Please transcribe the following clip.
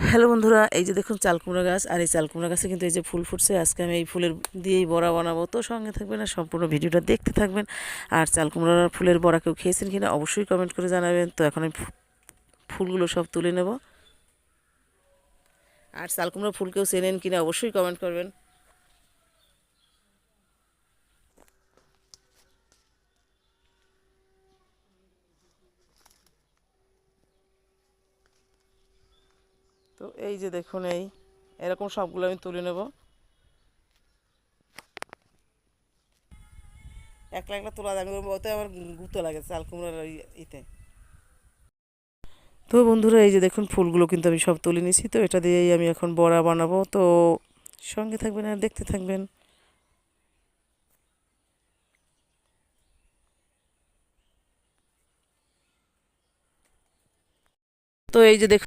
Hello বন্ধুরা, এই যে দেখুন চাল কুমড়া গাছ, আর এই চাল কুমড়া গাছে কিন্তু এই যে ফুল ফুটছে। আজকে আমি এই ফুলের দিয়েই বড়া বানাবো, তো সঙ্গে থাকবেন আর সম্পূর্ণ ভিডিওটা দেখতে থাকবেন। আর চাল কুমড়ার ফুলের বড়া কেউ খেয়েছেন কিনা অবশ্যই কমেন্ট করে জানাবেন। তো এখন আমি ফুলগুলো সব তুলে নেব। আর চাল কুমড়া ফুল কেউ চেনেন কিনা অবশ্যই কমেন্ট করবেন। তো এই যে দেখুন, এরকম সবগুলো আমি তুলে নেব। একলা একলা তোলা যাবে, ওতে আমার গুঁতো লাগে চাল কুমড়ার ইতে। তো বন্ধুরা, এই যে দেখুন ফুলগুলো কিন্তু আমি সব তুলে নিয়েছি। তো এটা দিয়েই আমি এখন বড়া বানাবো। তো সঙ্গে থাকবেন আর দেখতে থাকবেন। তো এই যে দেখুন